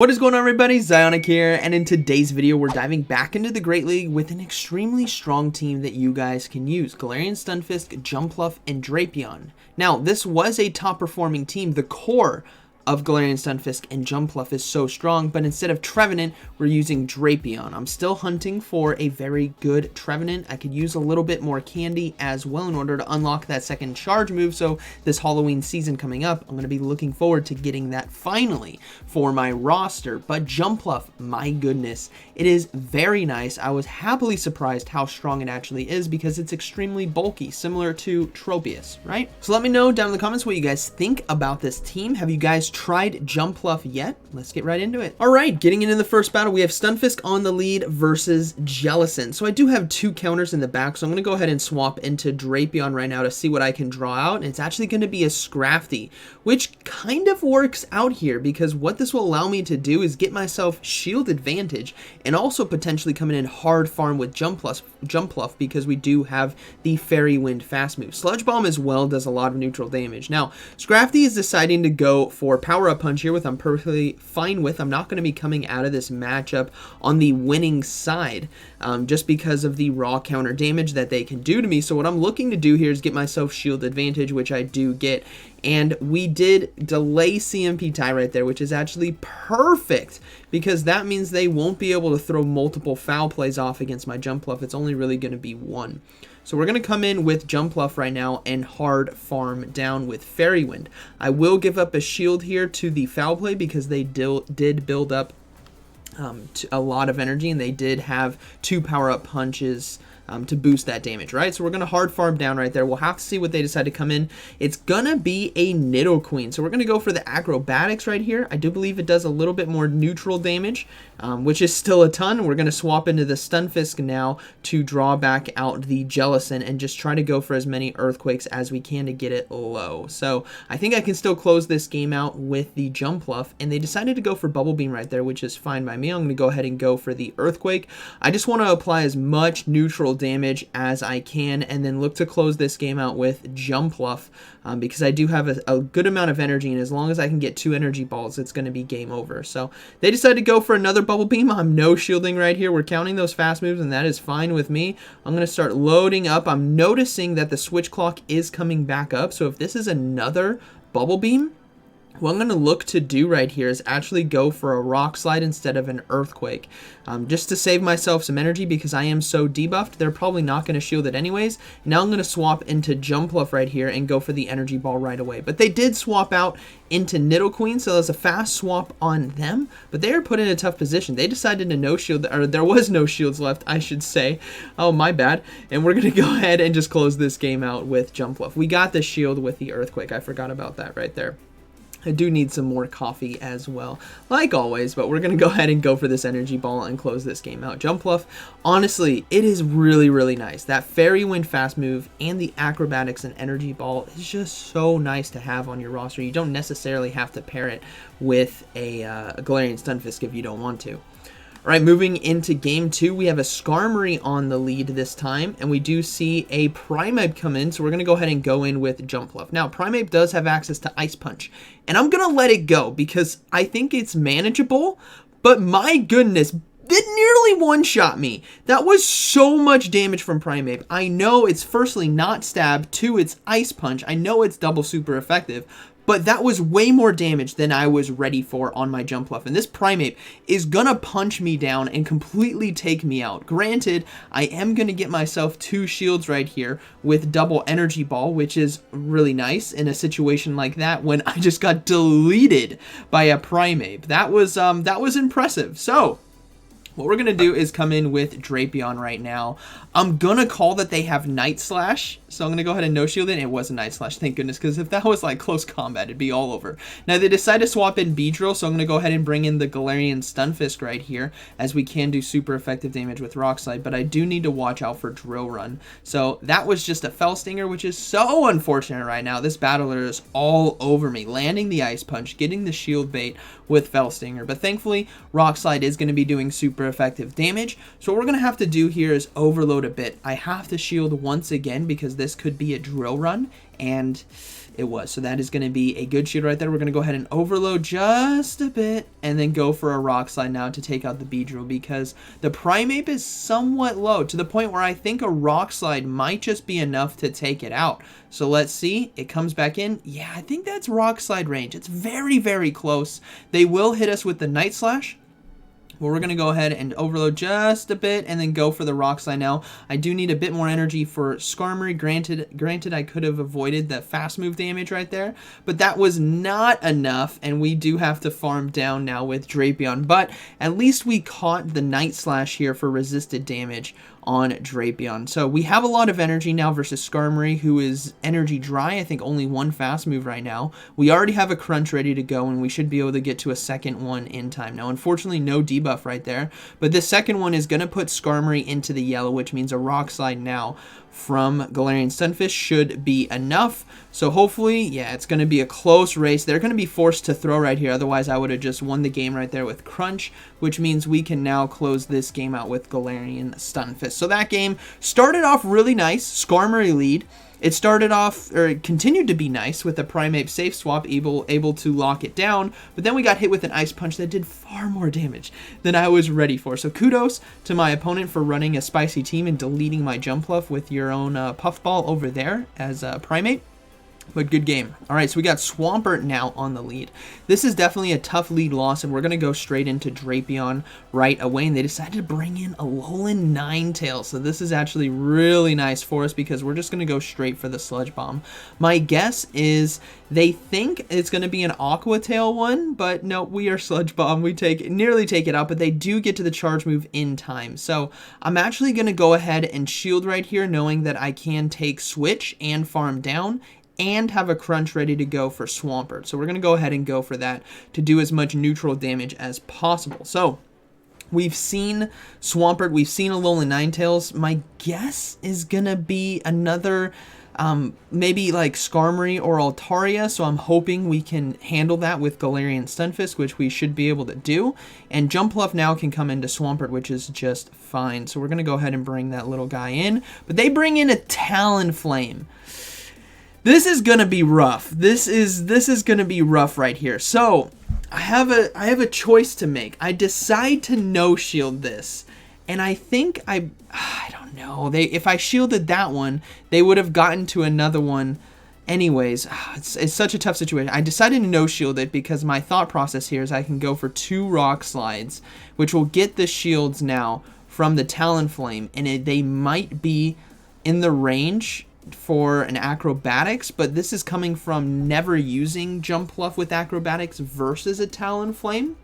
What is going on, everybody? ZyoniK here, and in today's video we're diving back into the Great League with an extremely strong team that you guys can use. Galarian Stunfisk, Jumpluff, and Drapion. Now, this was a top performing team. The core of Galarian Stunfisk and Jumpluff is so strong, but instead of Trevenant, we're using Drapion. I'm still hunting for a very good Trevenant. I could use a little bit more candy as well in order to unlock that second charge move, so this Halloween season coming up, I'm going to be looking forward to getting that finally for my roster. But Jumpluff, my goodness, it is very nice. I was happily surprised how strong it actually is because it's extremely bulky, similar to Tropius, right? So let me know down in the comments what you guys think about this team. Have you guys tried Jumpluff yet? Let's get right into it. All right, getting into the first battle, we have Stunfisk on the lead versus Jellicent. So I do have two counters in the back, so I'm going to go ahead and swap into Drapion right now to see what I can draw out. And it's actually going to be a Scrafty, which kind of works out here because what this will allow me to do is get myself shield advantage and also potentially come in hard farm with Jumpluff because we do have the Fairy Wind fast move. Sludge Bomb as well does a lot of neutral damage. Now, Scrafty is deciding to go for Power Up Punch here, which I'm perfectly fine with. I'm not going to be coming out of this matchup on the winning side just because of the raw counter damage that they can do to me. So what I'm looking to do here is get myself shield advantage, which I do get. And we did delay CMP tie right there, which is actually perfect because that means they won't be able to throw multiple foul plays off against my Jumpluff. It's only really going to be one. So we're going to come in with Jumpluff right now and hard farm down with Fairy Wind. I will give up a shield here to the foul play because they did build up a lot of energy, and they did have two power-up punches to boost that damage, right? So we're going to hard farm down right there. We'll have to see what they decide to come in. It's going to be a Nidoqueen. So we're going to go for the Acrobatics right here. I do believe it does a little bit more neutral damage, which is still a ton. We're going to swap into the Stunfisk now to draw back out the Jellicent and just try to go for as many Earthquakes as we can to get it low. So I think I can still close this game out with the Jumpluff, and they decided to go for Bubble Beam right there, which is fine by me. I'm going to go ahead and go for the Earthquake. I just want to apply as much neutral damage as I can and then look to close this game out with Jumpluff because I do have a good amount of energy, and as long as I can get 2 energy balls, it's going to be game over. So they decided to go for another Bubble Beam. I'm no shielding right here. We're counting those fast moves, and that is fine with me. I'm going to start loading up. I'm noticing that the switch clock is coming back up, so if this is another Bubble Beam, what I'm going to look to do right here is actually go for a Rock Slide instead of an Earthquake. Just to save myself some energy because I am so debuffed. They're probably not going to shield it anyways. Now I'm going to swap into Jumpluff right here and go for the Energy Ball right away. But they did swap out into Nidoqueen, so there's a fast swap on them. But they are put in a tough position. They decided to no shield, or there was no shields left, I should say. Oh, my bad. And we're going to go ahead and just close this game out with Jumpluff. We got the shield with the Earthquake. I forgot about that right there. I do need some more coffee as well, like always, but we're going to go ahead and go for this energy ball and close this game out. Jumpluff, honestly, it is really, really nice. That Fairy Wind fast move and the acrobatics and energy ball is just so nice to have on your roster. You don't necessarily have to pair it with a Galarian Stunfisk if you don't want to. All right, moving into game 2, we have a Skarmory on the lead this time, and we do see a Primeape come in, so we're going to go ahead and go in with Jumpluff. Now, Primeape does have access to Ice Punch, and I'm going to let it go because I think it's manageable, but my goodness, it nearly one-shot me. That was so much damage from Primeape. I know it's firstly not Stab, 2 it's Ice Punch. I know it's double super effective, but that was way more damage than I was ready for on my Jumpluff. And this Primeape is gonna punch me down and completely take me out. Granted, I am gonna get myself 2 shields right here with double energy ball, which is really nice in a situation like that when I just got deleted by a Primeape. That was impressive. So what we're going to do is come in with Drapion right now. I'm going to call that they have Night Slash, so I'm going to go ahead and no shield it. It was a Night Slash, thank goodness, because if that was like close combat, it'd be all over. Now, they decide to swap in Beedrill, so I'm going to go ahead and bring in the Galarian Stunfisk right here, as we can do super effective damage with Rock Slide, but I do need to watch out for Drill Run. So that was just a Fell Stinger, which is so unfortunate right now. This battler is all over me, landing the Ice Punch, getting the shield bait with Fell Stinger, but thankfully, Rock Slide is going to be doing super effective damage. So what we're going to have to do here is overload a bit. I have to shield once again because this could be a drill run, and it was. So that is going to be a good shield right there. We're going to go ahead and overload just a bit and then go for a Rock Slide now to take out the Beedrill, because the Primeape is somewhat low to the point where I think a Rock Slide might just be enough to take it out. So let's see. It comes back in. Yeah, I think that's Rock Slide range. It's very, very close. They will hit us with the Night Slash. Well, we're going to go ahead and overload just a bit and then go for the Rock Slide now. I do need a bit more energy for Skarmory. Granted, I could have avoided the fast move damage right there, but that was not enough, and we do have to farm down now with Drapion. But at least we caught the Night Slash here for resisted damage on Drapion. So we have a lot of energy now versus Skarmory, who is energy dry. I think only one fast move right now. We already have a Crunch ready to go, and we should be able to get to a second one in time. Now, unfortunately, no debuff right there, but this second one is going to put Skarmory into the yellow, which means a Rock Slide now from Galarian Stunfisk should be enough. So hopefully, yeah, it's going to be a close race. They're going to be forced to throw right here. Otherwise, I would have just won the game right there with Crunch, which means we can now close this game out with Galarian Stunfisk. So that game started off really nice. Skarmory lead. It started off, or it continued to be nice with the Primeape safe swap, able to lock it down, but then we got hit with an Ice Punch that did far more damage than I was ready for. So kudos to my opponent for running a spicy team and deleting my Jumpluff with your own Puffball over there as a Primeape. But good game. All right, so we got Swampert now on the lead. This is definitely a tough lead loss, and we're going to go straight into Drapion right away. And they decided to bring in a Alolan Ninetales. So this is actually really nice for us because we're just going to go straight for the Sludge Bomb. My guess is they think it's going to be an Aqua Tail one, but no, we are Sludge Bomb. We nearly take it out, but they do get to the charge move in time. So I'm actually going to go ahead and shield right here, knowing that I can take Switch and farm down and have a Crunch ready to go for Swampert. So we're going to go ahead and go for that to do as much neutral damage as possible. So we've seen Swampert, we've seen Alolan Ninetales. My guess is going to be another maybe like Skarmory or Altaria, so I'm hoping we can handle that with Galarian Stunfisk, which we should be able to do. And Jumpluff now can come into Swampert, which is just fine. So we're going to go ahead and bring that little guy in. But they bring in a Talonflame. This is gonna be rough. This is gonna be rough right here. So I have a choice to make. I decide to no shield this, and I think I don't know. If I shielded that one, they would have gotten to another one anyways. It's such a tough situation. I decided to no shield it because my thought process here is I can go for 2 Rock Slides, which will get the shields now from the Talonflame, and they might be in the range for an Acrobatics, but this is coming from never using Jumpluff with Acrobatics versus a Talonflame.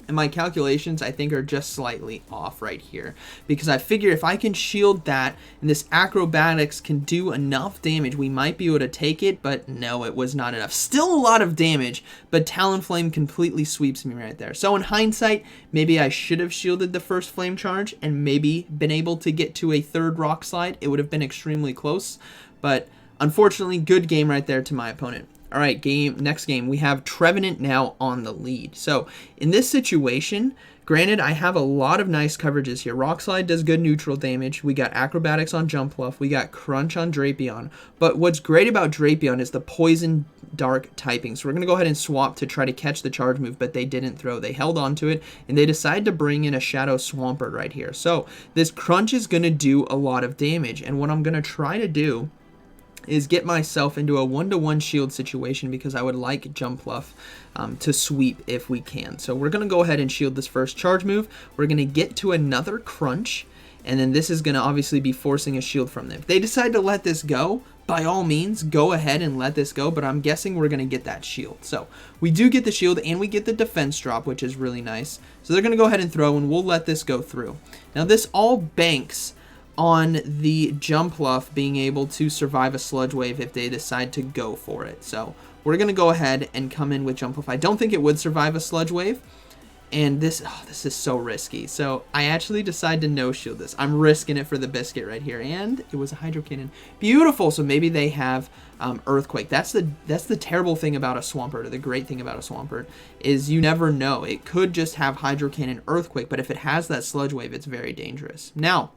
And my calculations, I think, are just slightly off right here. Because I figure if I can shield that, and this Acrobatics can do enough damage, we might be able to take it, but no, it was not enough. Still a lot of damage, but Talonflame completely sweeps me right there. So in hindsight, maybe I should have shielded the first Flame Charge, and maybe been able to get to a 3rd Rock Slide. It would have been extremely close, but unfortunately, good game right there to my opponent. All right, next game, we have Trevenant now on the lead. So in this situation, granted, I have a lot of nice coverages here. Rock Slide does good neutral damage. We got Acrobatics on Jumpluff. We got Crunch on Drapion. But what's great about Drapion is the Poison Dark typing. So we're going to go ahead and swap to try to catch the charge move, but they didn't throw. They held on to it, and they decided to bring in a Shadow Swampert right here. So this Crunch is going to do a lot of damage, and what I'm going to try to do is get myself into a 1-to-1 shield situation because I would like Jumpluff to sweep if we can. So we're going to go ahead and shield this first charge move. We're going to get to another Crunch, and then this is going to obviously be forcing a shield from them. If they decide to let this go, by all means, go ahead and let this go, but I'm guessing we're going to get that shield. So we do get the shield, and we get the defense drop, which is really nice. So they're going to go ahead and throw, and we'll let this go through. Now this all banks on the Jumpluff being able to survive a Sludge Wave if they decide to go for it. So we're going to go ahead and come in with Jumpluff. I don't think it would survive a Sludge Wave, and this is so risky. So I actually decide to no-shield this. I'm risking it for the biscuit right here, and it was a Hydro Cannon. Beautiful, so maybe they have Earthquake. That's the terrible thing about a Swampert, or the great thing about a Swampert, is you never know. It could just have Hydro Cannon Earthquake, but if it has that Sludge Wave, it's very dangerous. Now,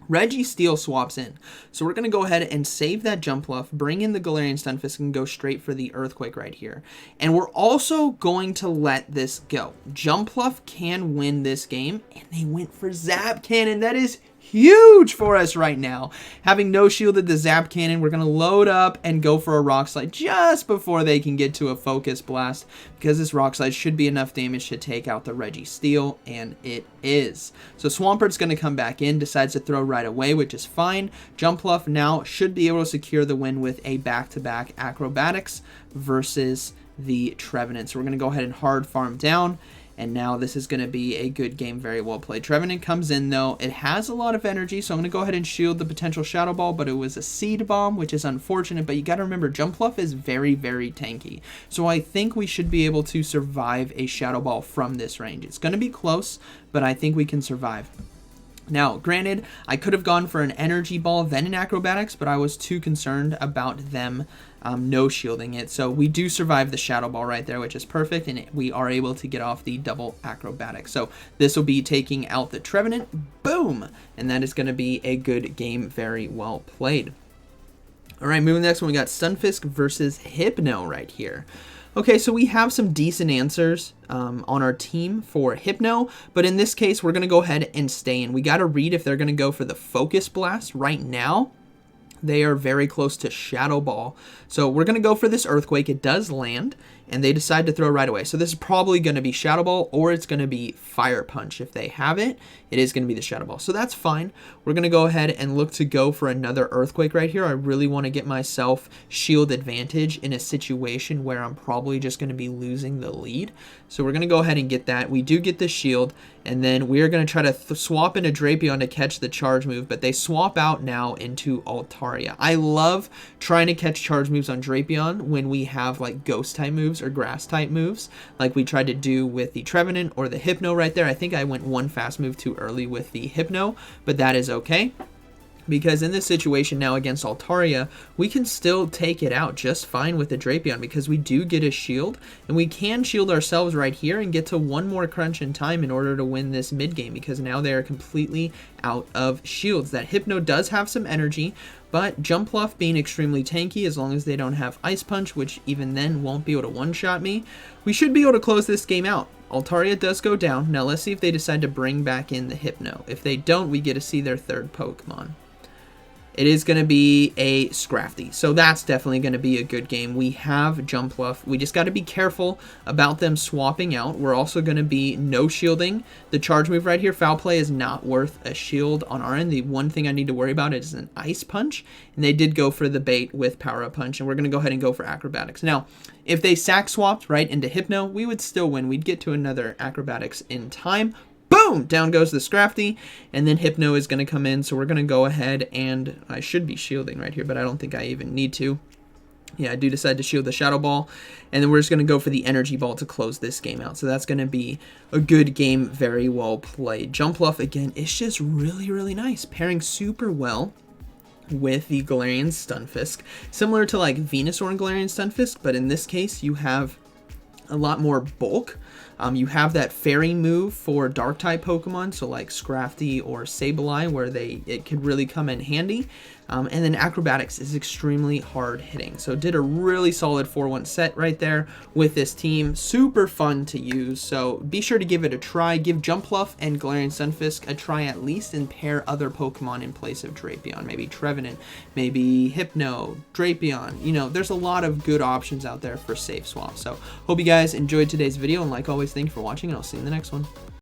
Registeel swaps in. So we're going to go ahead and save that Jumpluff, bring in the Galarian Stunfisk, and go straight for the Earthquake right here. And we're also going to let this go. Jumpluff can win this game, and they went for Zap Cannon. That is huge for us right now. Having no shielded the Zap Cannon, we're going to load up and go for a Rock Slide just before they can get to a Focus Blast, because this Rock Slide should be enough damage to take out the Registeel, and it is. So Swampert's going to come back in, decides to throw right away, which is fine. Jumpluff now should be able to secure the win with a back-to-back Acrobatics versus the Trevenant. So we're going to go ahead and hard farm down. And now this is going to be a good game, very well played. Trevenant comes in, though. It has a lot of energy, so I'm going to go ahead and shield the potential Shadow Ball, but it was a Seed Bomb, which is unfortunate. But you got to remember, Jumpluff is very, very tanky. So I think we should be able to survive a Shadow Ball from this range. It's going to be close, but I think we can survive. Now, granted, I could have gone for an Energy Ball, then an Acrobatics, but I was too concerned about them no shielding it. So we do survive the Shadow Ball right there, which is perfect, and we are able to get off the double Acrobatics. So this will be taking out the Trevenant. Boom! And that is going to be a good game, very well played. All right, moving to the next one, we got Stunfisk versus Hypno right here. Okay, so we have some decent answers on our team for Hypno, but in this case, we're going to go ahead and stay in. We got to read if they're going to go for the Focus Blast right now. They are very close to Shadow Ball. So we're going to go for this Earthquake. It does land, and they decide to throw right away. So this is probably going to be Shadow Ball, or it's going to be Fire Punch. If they have it, it is going to be the Shadow Ball. So that's fine. We're going to go ahead and look to go for another Earthquake right here. I really want to get myself shield advantage in a situation where I'm probably just going to be losing the lead. So we're going to go ahead and get that. We do get the shield, and then we're going to try to swap into Drapion to catch the charge move, but they swap out now into Altaria. I love trying to catch charge moves on Drapion when we have like Ghost type moves or Grass type moves, like we tried to do with the Trevenant or the Hypno right there. I think I went one fast move too early with the Hypno, but that is okay. Because in this situation now against Altaria, we can still take it out just fine with the Drapion because we do get a shield, and we can shield ourselves right here and get to one more crunch in time in order to win this mid game, because now they are completely out of shields. That Hypno does have some energy, but Jumpluff being extremely tanky, as long as they don't have Ice Punch, which even then won't be able to one-shot me, we should be able to close this game out. Altaria does go down. Now let's see if they decide to bring back in the Hypno. If they don't, we get to see their third Pokemon. It is going to be a Scrafty, so that's definitely going to be a good game. We have Jumpluff. We just got to be careful about them swapping out. We're also going to be no shielding the charge move right here. Foul Play is not worth a shield on our end. The one thing I need to worry about is an Ice Punch, and they did go for the bait with Power Up Punch, and we're going to go ahead and go for Acrobatics. Now, if they sack swapped right into Hypno, we would still win. We'd get to another Acrobatics in time. Boom! Down goes the Scrafty, and then Hypno is going to come in, so we're going to go ahead and I should be shielding right here, but I don't think I even need to. Yeah, I do decide to shield the Shadow Ball, and then we're just going to go for the Energy Ball to close this game out. So that's going to be a good game, very well played. Jumpluff, again, it's just really, really nice. Pairing super well with the Galarian Stunfisk. Similar to like Venusaur and Galarian Stunfisk, but in this case, you have a lot more bulk. You have that Fairy move for Dark-type Pokemon, so like Scrafty or Sableye, where it could really come in handy. And then Acrobatics is extremely hard hitting. So did a really solid 4-1 set right there with this team. Super fun to use, so be sure to give it a try. Give Jumpluff and Galarian Stunfisk a try at least, and pair other Pokemon in place of Drapion. Maybe Trevenant, maybe Hypno, Drapion. You know, there's a lot of good options out there for safe swaps. So hope you guys enjoyed today's video, and like always, thank you for watching, and I'll see you in the next one.